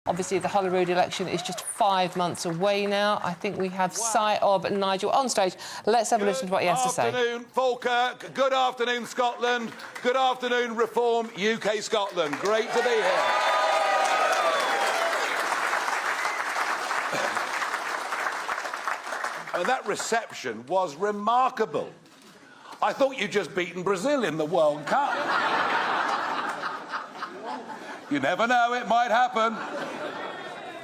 Obviously, the Holyrood election is just 5 months away now. I think we have sight of Nigel on stage. Let's have a listen to what he has to say. Good afternoon, Falkirk. Good afternoon, Scotland. Good afternoon, Reform UK Scotland. Great to be here. And that reception was remarkable. I thought you'd just beaten Brazil in the World Cup. You never know, it might happen.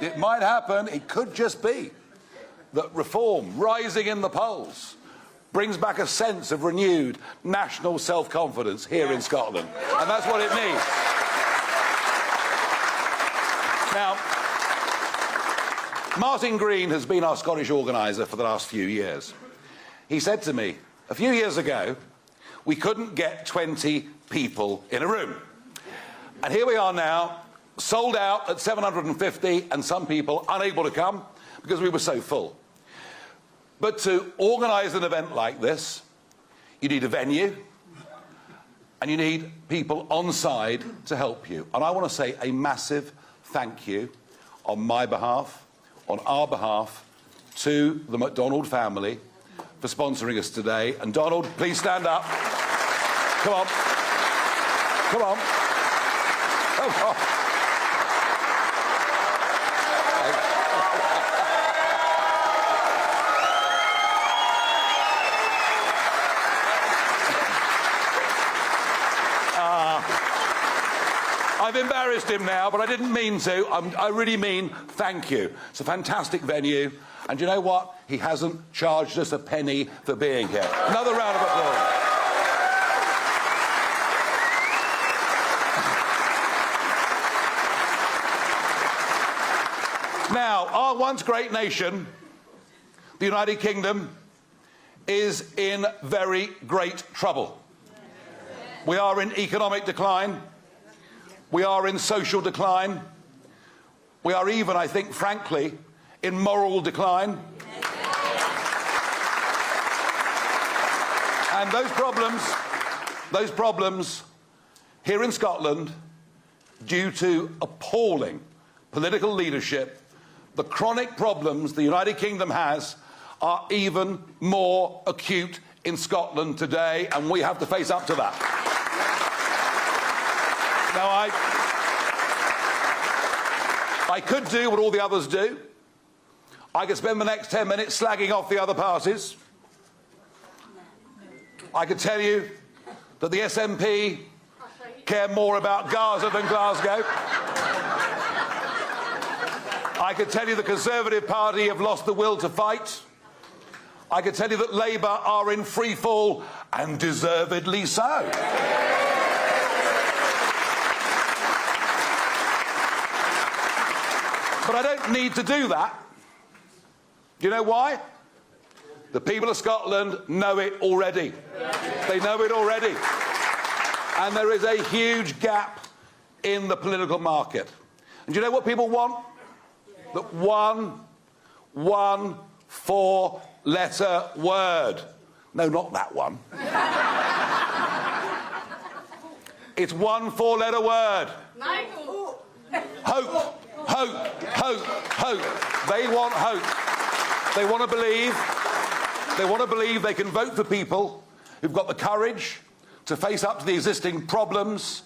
It might happen. It could just be that Reform, rising in the polls, brings back a sense of renewed national self-confidence here in Scotland. And that's what it needs. Now, Martin Green has been our Scottish organiser for the last few years. He said to me, a few years ago, we couldn't get 20 people in a room. And here we are now, sold out at 750, and some people unable to come because we were so full. But to organise an event like this, you need a venue, and you need people on side to help you. And I want to say a massive thank you on my behalf, on our behalf, to the McDonald family for sponsoring us today. And Donald, please stand up. Come on. Come on. Come on. I've embarrassed him now, but I didn't mean to. I really mean thank you. It's a fantastic venue. And you know what? He hasn't charged us a penny for being here. Another round of applause. Now, our once great nation, the United Kingdom, is in very great trouble. We are in economic decline. We are in social decline. We are even, I think, frankly, in moral decline. And those problems here in Scotland, due to appalling political leadership, the chronic problems the United Kingdom has are even more acute in Scotland today, and we have to face up to that. Now, I could do what all the others do. I could spend the next 10 minutes slagging off the other parties. I could tell you that the SNP care more about Gaza than Glasgow. I could tell you the Conservative Party have lost the will to fight. I could tell you that Labour are in free fall, and deservedly so. But I don't need to do that. Do you know why? The people of Scotland know it already. They know it already. And there is a huge gap in the political market. And do you know what people want? That one 4-letter word. No, not that one. It's one 4-letter word. Michael. Hope. Hope, hope, hope. They want hope. They want to believe. They want to believe they can vote for people who've got the courage to face up to the existing problems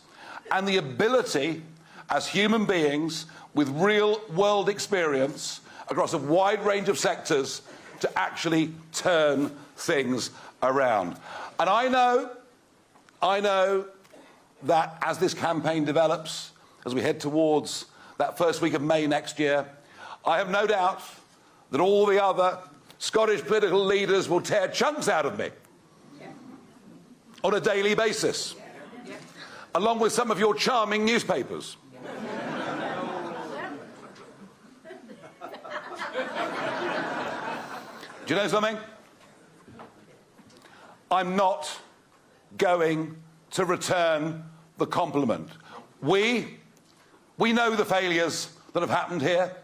and the ability, as human beings with real world experience across a wide range of sectors, to actually turn things around. And I know that as this campaign develops, as we head towards that first week of May next year, I have no doubt that all the other Scottish political leaders will tear chunks out of me on a daily basis, along with some of your charming newspapers. Do you know something? I'm not going to return the compliment. We know the failures that have happened here.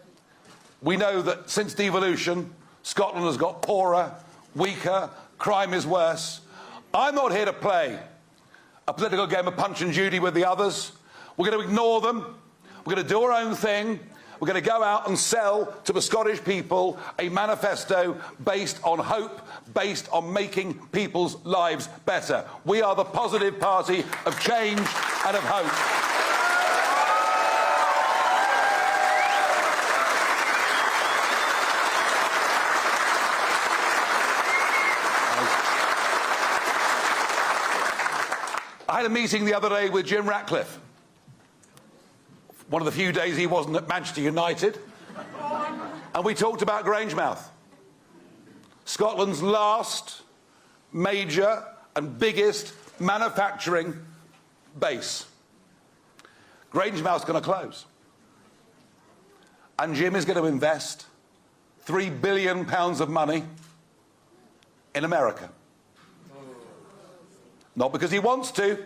We know that since devolution, Scotland has got poorer, weaker, crime is worse. I'm not here to play a political game of Punch and Judy with the others. We're going to ignore them. We're going to do our own thing. We're going to go out and sell to the Scottish people a manifesto based on hope, based on making people's lives better. We are the positive party of change and of hope. I had a meeting the other day with Jim Ratcliffe. One of the few days he wasn't at Manchester United. And we talked about Grangemouth, Scotland's last major and biggest manufacturing base. Grangemouth's going to close. And Jim is going to invest £3 billion of money in America. Not because he wants to,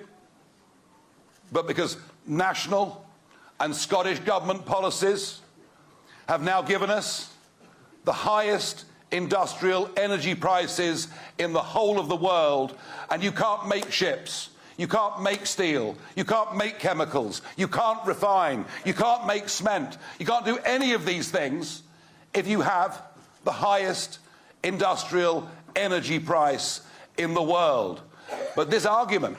but because national and Scottish government policies have now given us the highest industrial energy prices in the whole of the world. And you can't make ships, you can't make steel, you can't make chemicals, you can't refine, you can't make cement, you can't do any of these things if you have the highest industrial energy price in the world. But this argument,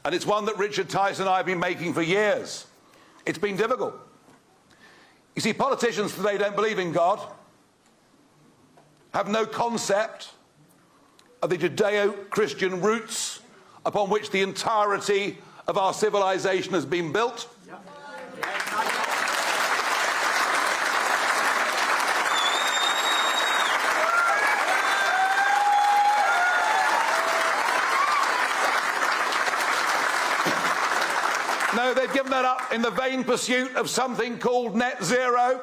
and it's one that Richard Tice and I have been making for years, it's been difficult. You see, politicians today don't believe in God, have no concept of the Judeo-Christian roots upon which the entirety of our civilization has been built. No, they've given that up in the vain pursuit of something called net zero,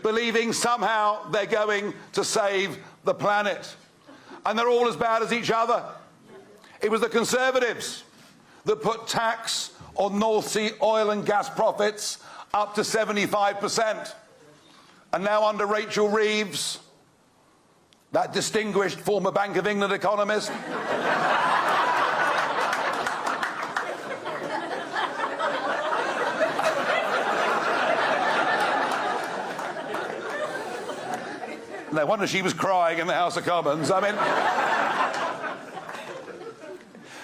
believing somehow they're going to save the planet. And they're all as bad as each other. It was the Conservatives that put tax on North Sea oil and gas profits up to 75%. And now under Rachel Reeves, that distinguished former Bank of England economist, no wonder she was crying in the House of Commons. I mean,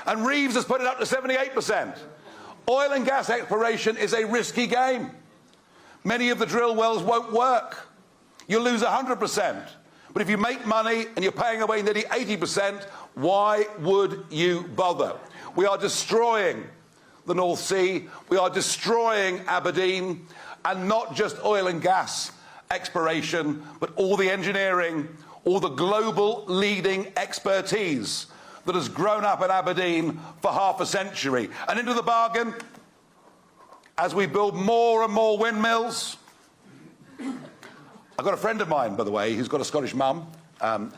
and Reeves has put it up to 78%. Oil and gas exploration is a risky game. Many of the drill wells won't work. You'll lose 100%. But if you make money and you're paying away nearly 80%, why would you bother? We are destroying the North Sea. We are destroying Aberdeen, and not just oil and gas exploration, but all the engineering, all the global leading expertise that has grown up in Aberdeen for half a century. And into the bargain, as we build more and more windmills, I've got a friend of mine, by the way, who's got a Scottish mum, and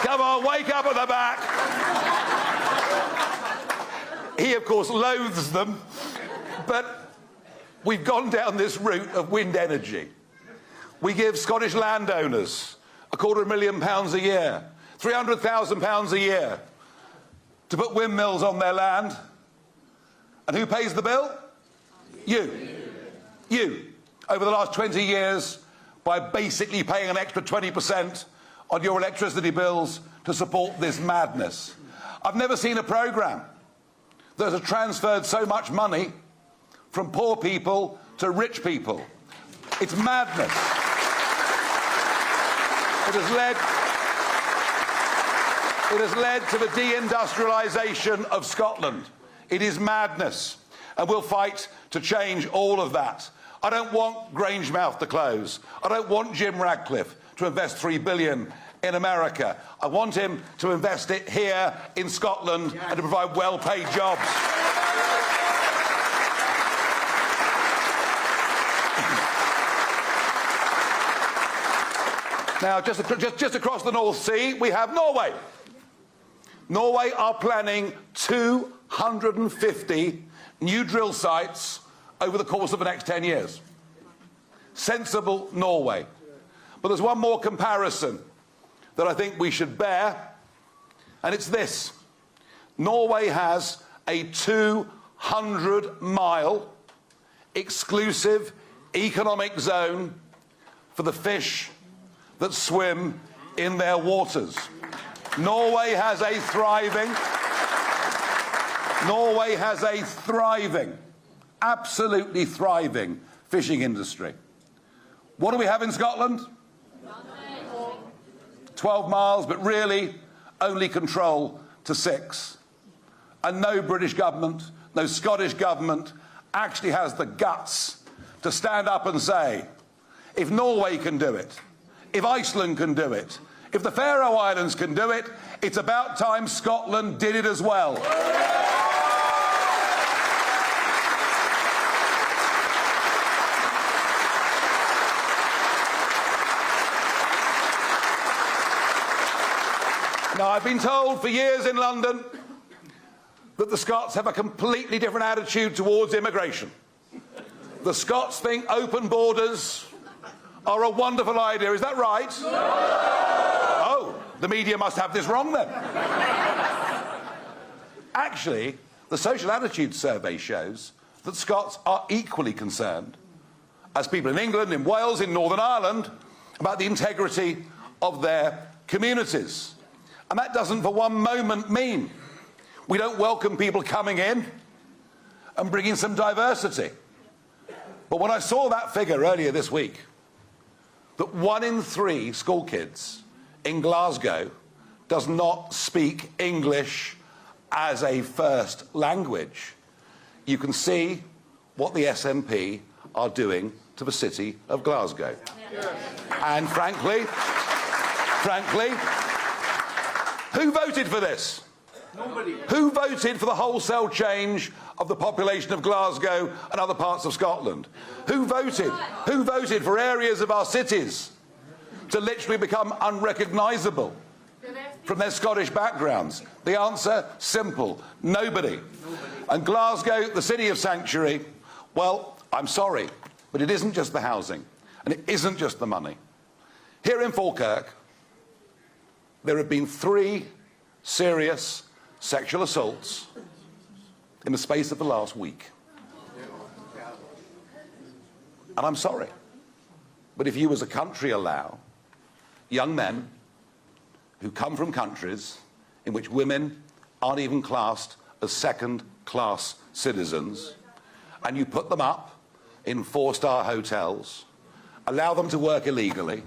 come on, wake up at the back. He, of course, loathes them, but we've gone down this route of wind energy. We give Scottish landowners £250,000 a year, £300,000 a year to put windmills on their land. And who pays the bill? You. You. Over the last 20 years, by basically paying an extra 20% on your electricity bills to support this madness. I've never seen a programme that has transferred so much money from poor people to rich people. It's madness. It has led to the deindustrialisation of Scotland. It is madness. And we'll fight to change all of that. I don't want Grangemouth to close. I don't want Jim Ratcliffe to invest $3 billion in America. I want him to invest it here in Scotland and to provide well-paid jobs. Now, just across the North Sea, we have Norway. Norway are planning 250 new drill sites over the course of the next 10 years. Sensible Norway. But there's one more comparison that I think we should bear, And it's this. Norway has a 200-mile exclusive economic zone for the fish that swim in their waters. Norway has a thriving, absolutely thriving fishing industry. What do we have in Scotland? 12 miles, but really only control to 6. And no British government, no Scottish government actually has the guts to stand up and say, if Norway can do it, if Iceland can do it, if the Faroe Islands can do it, it's about time Scotland did it as well. Now, I've been told for years in London that the Scots have a completely different attitude towards immigration. The Scots think open borders are a wonderful idea. Is that right? No! Oh, the media must have this wrong then. Actually, the social attitude survey shows that Scots are equally concerned as people in England, in Wales, in Northern Ireland about the integrity of their communities. And that doesn't for one moment mean we don't welcome people coming in and bringing some diversity. But when I saw that figure earlier this week, that 1 in 3 school kids in Glasgow does not speak English as a first language, you can see what the SNP are doing to the city of Glasgow. And frankly, who voted for this? Nobody. Who voted for the wholesale change of the population of Glasgow and other parts of Scotland? Who voted? Who voted for areas of our cities to literally become unrecognisable from their Scottish backgrounds? The answer, simple, nobody. And Glasgow, the city of sanctuary, well, I'm sorry, but it isn't just the housing, and it isn't just the money. Here in Falkirk, there have been 3 serious sexual assaults in the space of the last week. And I'm sorry, but if you as a country allow young men who come from countries in which women aren't even classed as second-class citizens, and you put them up in 4-star hotels, allow them to work illegally,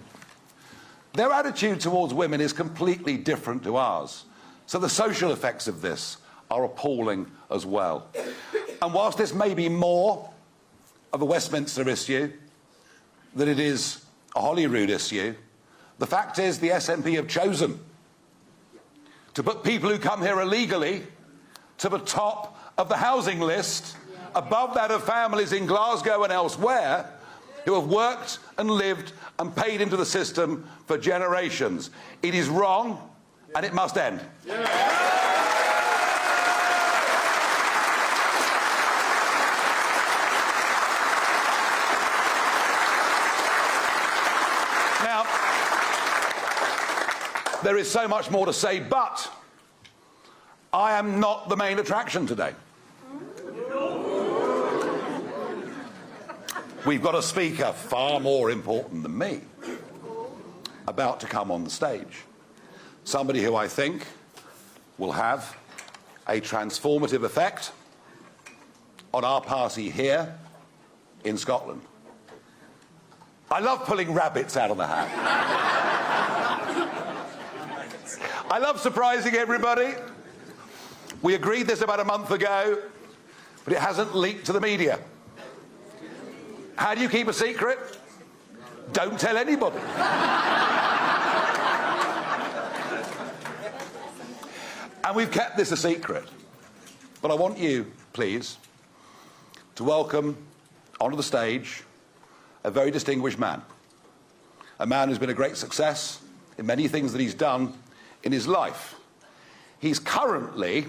their attitude towards women is completely different to ours. So the social effects of this are appalling as well. And whilst this may be more of a Westminster issue than it is a Holyrood issue, the fact is the SNP have chosen to put people who come here illegally to the top of the housing list, above that of families in Glasgow and elsewhere who have worked and lived and paid into the system for generations. It is wrong, and it must end. Now, there is so much more to say, but I am not the main attraction today. We've got a speaker far more important than me about to come on the stage. Somebody who I think will have a transformative effect on our party here in Scotland. I love pulling rabbits out of the hat. I love surprising everybody. We agreed this about a month ago, but it hasn't leaked to the media. How do you keep a secret? Don't tell anybody. And we've kept this a secret. But I want you, please, to welcome onto the stage a very distinguished man. A man who's been a great success in many things that he's done in his life. He's currently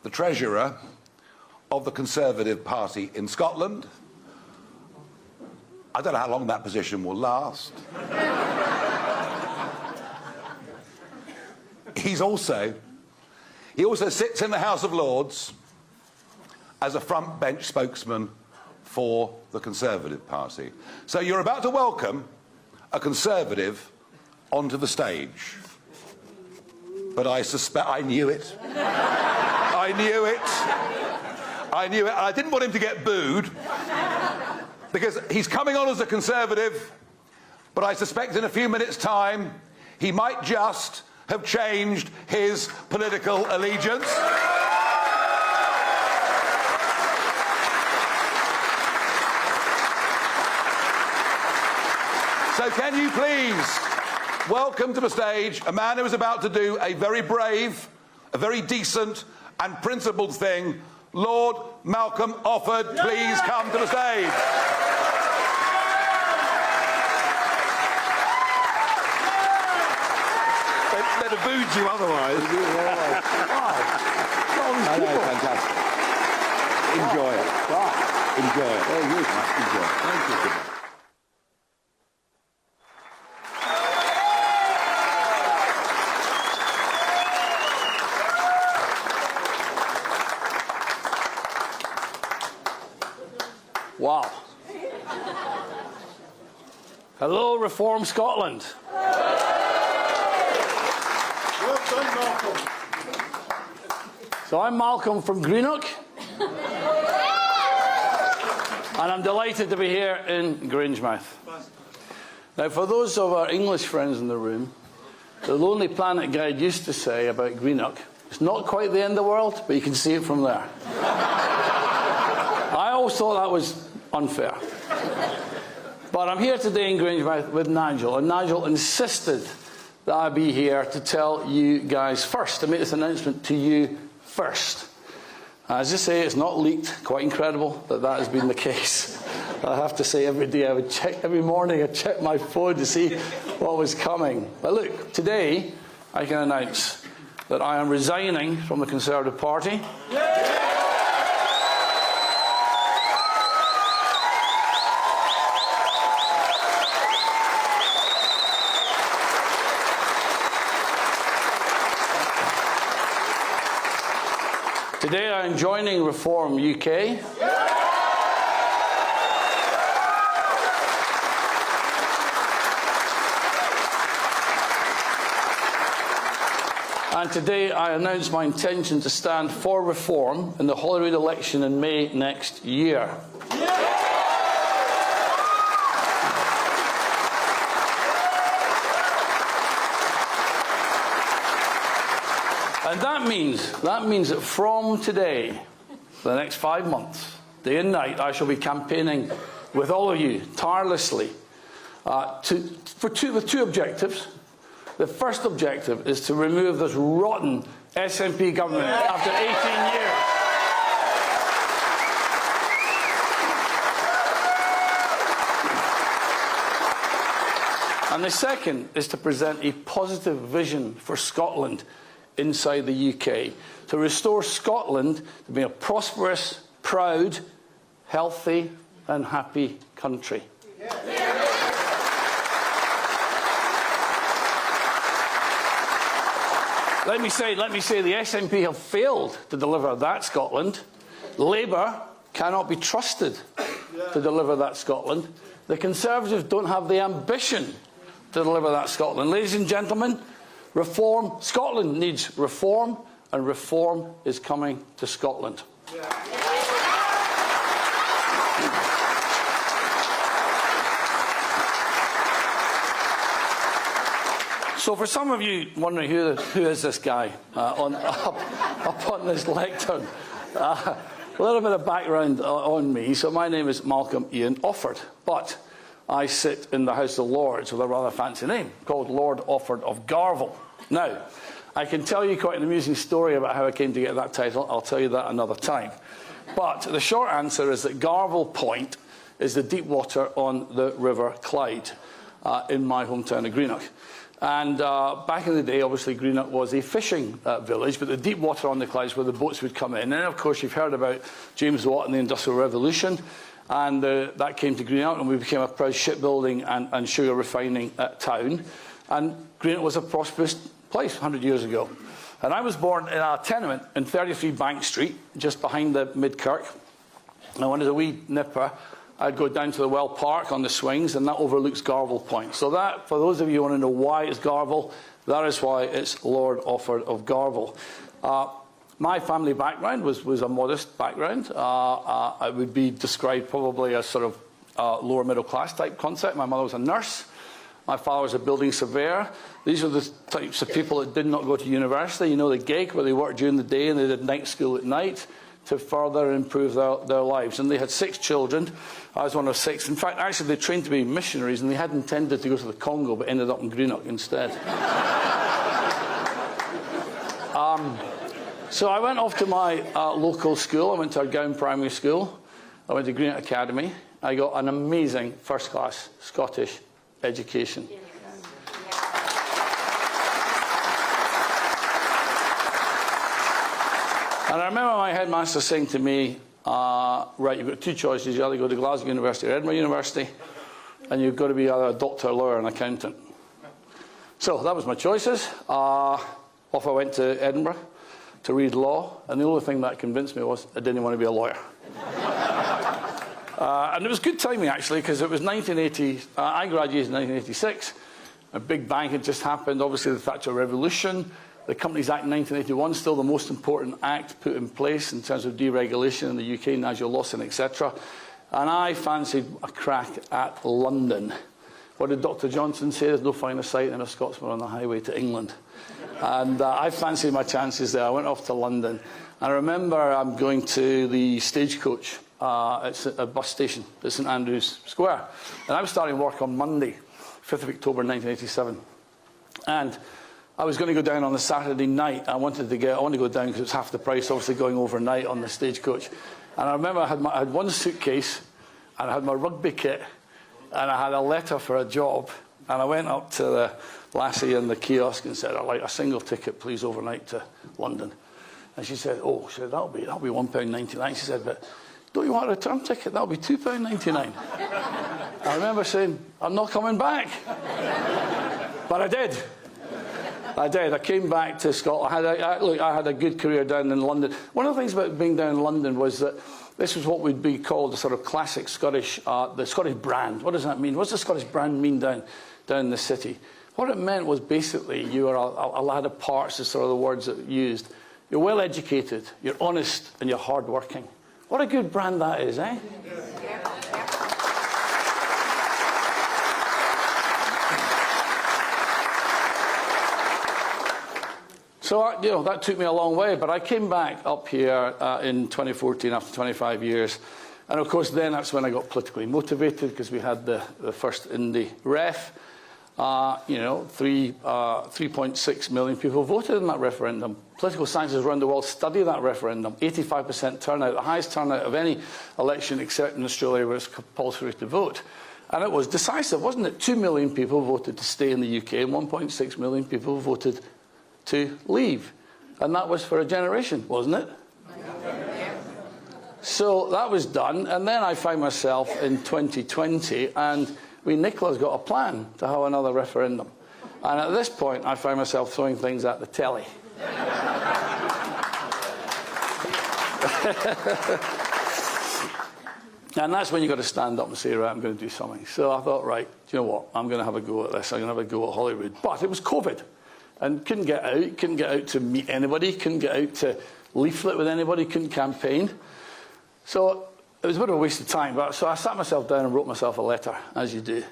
the treasurer of the Conservative Party in Scotland. I don't know how long that position will last. He's also He also sits in the House of Lords as a front bench spokesman for the Conservative Party. So you're about to welcome a Conservative onto the stage. But I suspect... I knew it. I knew it. I knew it. I didn't want him to get booed because he's coming on as a Conservative, but I suspect in a few minutes' time he might just have changed his political allegiance. So can you please welcome to the stage a man who is about to do a very brave, a very decent and principled thing. Lord Malcolm Offord, please come to the stage. They'd have booed you otherwise. I know, fantastic. Enjoy it. Enjoy it. Very good, mate. Enjoy it. Thank you. Wow. Hello, Reform Scotland. Well done, Malcolm. So I'm Malcolm from Greenock. And I'm delighted to be here in Grangemouth. Now, for those of our English friends in the room, the Lonely Planet Guide used to say about Greenock, it's not quite the end of the world, but you can see it from there. I always thought that was unfair. But I'm here today in Grangemouth with Nigel, and Nigel insisted that I be here to tell you guys first, to make this announcement to you first. As I say, it's not leaked. Quite incredible that that has been the case. I have to say, every day I would check, every morning I check my phone to see what was coming. But look, today I can announce that I am resigning from the Conservative Party. Today I am joining Reform UK. And today I announce my intention to stand for reform in the Holyrood election in May next year. And that means that from today, for the next 5 months, day and night, I shall be campaigning with all of you tirelessly with two objectives. The first objective is to remove this rotten SNP government after 18 years. And the second is to present a positive vision for Scotland inside the UK, to restore Scotland to be a prosperous, proud, healthy and happy country. Let me say the SNP have failed to deliver that Scotland. Labour cannot be trusted to deliver that Scotland. The Conservatives don't have the ambition to deliver that Scotland. Ladies and gentlemen, reform. Scotland needs reform, and reform is coming to Scotland. So for some of you wondering who is this guy up on this lectern, a little bit of background on me. So my name is Malcolm Ian Offord, but I sit in the House of Lords with a rather fancy name called Lord Offord of Garville. Now, I can tell you quite an amusing story about how I came to get that title. I'll tell you that another time. But the short answer is that Garville Point is the deep water on the River Clyde in my hometown of Greenock. And back in the day, obviously, Greenock was a fishing village, but the deep water on the Clyde is where the boats would come in. And, of course, you've heard about James Watt and the Industrial Revolution. And that came to Greenock, and we became a proud shipbuilding and sugar refining town. And Greenock was a prosperous place 100 years ago. And I was born in a tenement in 33 Bank Street, just behind the Midkirk. And when I was a wee nipper, I'd go down to the Well Park on the swings, and that overlooks Garville Point. So that, for those of you who want to know why it's Garville, that is why it's Lord Offord of Garville. My family background was a modest background. It would be described probably as sort of lower middle class type concept. My mother was a nurse. My father was a building surveyor. These are the types of people that did not go to university. You know, the gig where they worked during the day and they did night school at night to further improve their lives. And they had 6 children. I was one of 6. In fact, actually, they trained to be missionaries, and they had intended to go to the Congo, but ended up in Greenock instead. So I went off to my local school. I went to Argown Primary School. I went to Greenock Academy. I got an amazing first-class Scottish education. And I remember my headmaster saying to me, right, you've got 2 choices. You either go to Glasgow University or Edinburgh University, and you've got to be either a doctor, lawyer, or an accountant. So that was my choices. Off I went to Edinburgh to read law, and the only thing that convinced me was I didn't want to be a lawyer. And it was good timing, actually, because it was 1980. I graduated in 1986. A big bang had just happened. Obviously, the Thatcher Revolution. The Companies Act in 1981, still the most important act put in place in terms of deregulation in the UK, Nigel Lawson, etc. And I fancied a crack at London. What did Dr. Johnson say? There's no finer sight than a Scotsman on the highway to England. And I fancied my chances there. I went off to London. And I remember I'm going to the Stagecoach. It's a bus station at St Andrews Square. And I was starting work on Monday, 5th of October 1987. And I was going to go down on the Saturday night. I wanted to go down because it was half the price, obviously, going overnight on the Stagecoach. And I remember I had one suitcase, and I had my rugby kit, and I had a letter for a job. And I went up to the lassie in the kiosk and said, I'd like a single ticket, please, overnight to London. And she said, oh, she said, that'll be £1.99. She said, but don't you want a return ticket? That'll be £2.99. I remember saying, I'm not coming back. But I did. I came back to Scotland. I had a good career down in London. One of the things about being down in London was that this was what would be called the sort of classic Scottish, the Scottish brand. What does that mean? What's the Scottish brand mean down in the city? What it meant was basically you were a lad of parts, is sort of the words that used. You're well educated, you're honest, and you're hard working. What a good brand that is, eh? So, you know, that took me a long way, but I came back up here in 2014 after 25 years. And, of course, then that's when I got politically motivated because we had the first Indie ref. 3.6 million people voted in that referendum. Political scientists around the world study that referendum. 85% turnout, the highest turnout of any election except in Australia where it's compulsory to vote. And it was decisive, wasn't it? 2 million people voted to stay in the UK and 1.6 million people voted to leave. And that was for a generation, wasn't it? So that was done. And then I found myself in 2020 and Nicola's got a plan to have another referendum. And at this point, I found myself throwing things at the telly. And that's when you've got to stand up and say, right, I'm going to do something. So I thought, right, do you know what? I'm going to have a go at this. I'm going to have a go at Hollywood. But it was COVID. And couldn't get out to meet anybody, couldn't get out to leaflet with anybody, couldn't campaign. So it was a bit of a waste of time. So I sat myself down and wrote myself a letter, as you do.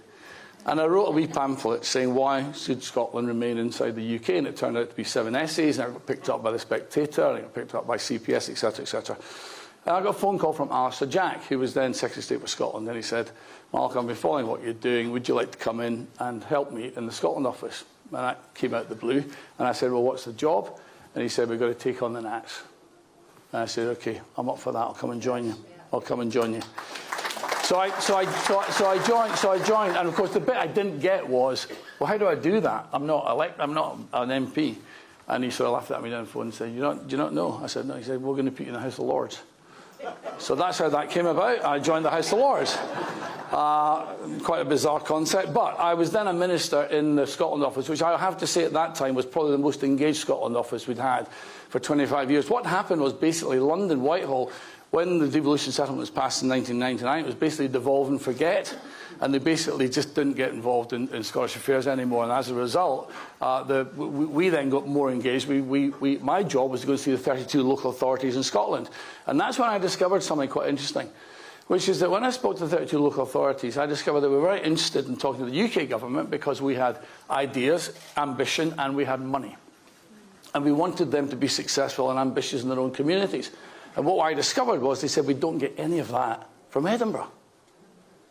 And I wrote a wee pamphlet saying, why should Scotland remain inside the UK? And it turned out to be 7 essays, and I got picked up by The Spectator, and I got picked up by CPS, etc., etc. And I got a phone call from Alistair Jack, who was then Secretary of State for Scotland, and he said, Malcolm, I've been following what you're doing. Would you like to come in and help me in the Scotland office? And that came out of the blue. And I said, well, what's the job? And he said, we've got to take on the Nats. And I said, OK, I'm up for that. I'll come and join you. I'll come and join you. So I joined. And, of course, the bit I didn't get was, well, how do I do that? I'm not an MP. And he sort of laughed at me down the phone and said, do you not know? I said, no. He said, we're going to put you in the House of Lords. So that's how that came about. I joined the House of Lords. Quite a bizarre concept. But I was then a minister in the Scotland office, which I have to say at that time was probably the most engaged Scotland office we'd had for 25 years. What happened was basically London, Whitehall, when the devolution settlement was passed in 1999, it was basically devolve and forget. And they basically just didn't get involved in Scottish affairs anymore. And as a result, we then got more engaged. My job was to go and see the 32 local authorities in Scotland. And that's when I discovered something quite interesting, which is that when I spoke to the 32 local authorities, I discovered they were very interested in talking to the UK government because we had ideas, ambition, and we had money. And we wanted them to be successful and ambitious in their own communities. And what I discovered was they said, we don't get any of that from Edinburgh.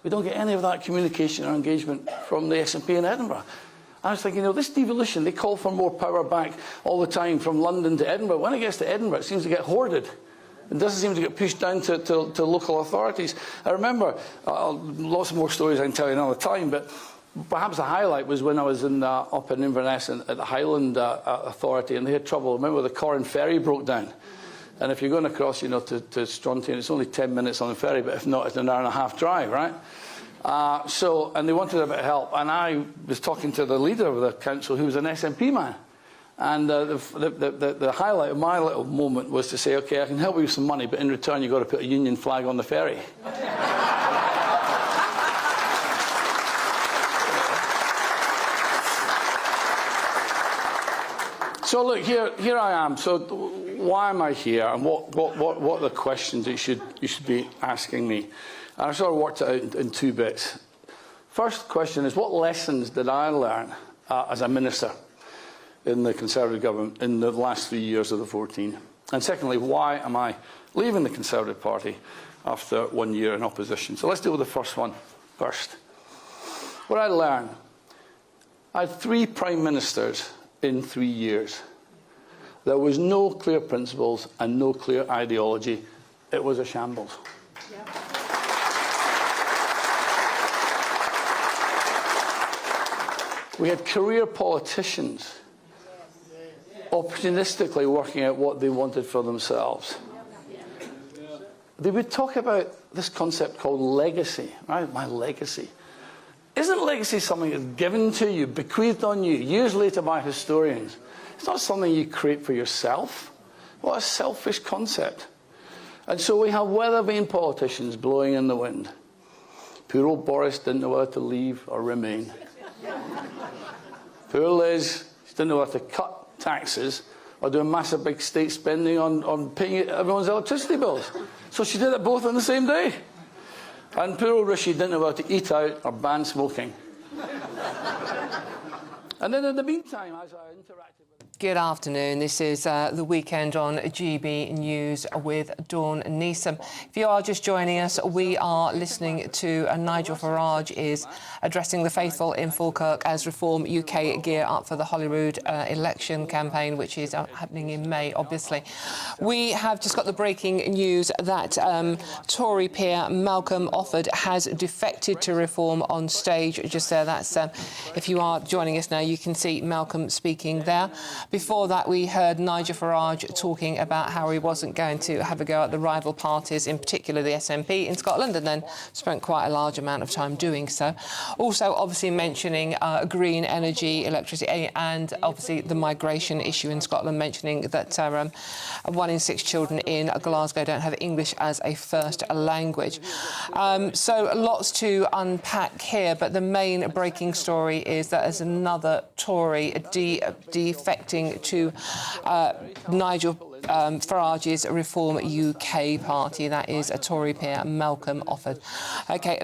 We don't get any of that communication or engagement from the SNP in Edinburgh. I was thinking, this devolution, they call for more power back all the time from London to Edinburgh. When it gets to Edinburgh, it seems to get hoarded. It doesn't seem to get pushed down to local authorities. I remember, lots more stories I can tell you another time, but perhaps the highlight was when I was up in Inverness at the Highland Authority, and they had trouble. Remember, the Corran ferry broke down. And if you're going across, to Strontian, it's only 10 minutes on the ferry, but if not, it's an hour and a half drive, right? And they wanted a bit of help. And I was talking to the leader of the council, who was an SNP man. And the highlight of my little moment was to say, OK, I can help you with some money, but in return, you've got to put a Union flag on the ferry. So look, here I am. So why am I here, and what are the questions that you should be asking me? And I sort of worked it out in two bits. First question is, what lessons did I learn as a minister in the Conservative government in the last 3 years of the 14? And secondly, why am I leaving the Conservative Party after 1 year in opposition? So let's deal with the first one first. What I learned, I had 3 prime ministers in 3 years. There was no clear principles and no clear ideology. It was a shambles. Yeah. We had career politicians opportunistically working out what they wanted for themselves. They would talk about this concept called legacy, right? My legacy. Isn't legacy something that's given to you, bequeathed on you, years later by historians? It's not something you create for yourself. What a selfish concept. And so we have weather-vane politicians blowing in the wind. Poor old Boris didn't know whether to leave or remain. Poor Liz, she didn't know whether to cut taxes or do a massive big state spending on paying everyone's electricity bills. So she did it both on the same day. And poor old Rishi didn't know whether to eat out or ban smoking. And then in the meantime, as I interacted with... Good afternoon. This is the weekend on GB News with Dawn Neeson. If you are just joining us, we are listening to Nigel Farage is addressing the faithful in Falkirk as Reform UK gear up for the Holyrood election campaign, which is happening in May, obviously. We have just got the breaking news that Tory peer Malcolm Offord has defected to Reform on stage just there. That's if you are joining us now, you can see Malcolm speaking there. Before that, we heard Nigel Farage talking about how he wasn't going to have a go at the rival parties, in particular the SNP in Scotland, and then spent quite a large amount of time doing so. Also, obviously mentioning green energy, electricity, and obviously the migration issue in Scotland, mentioning that 1 in 6 children in Glasgow don't have English as a first language. So lots to unpack here, but the main breaking story is that there's another Tory defecting to Nigel Farage's Reform UK party. That is a Tory peer, Malcolm Offord. OK.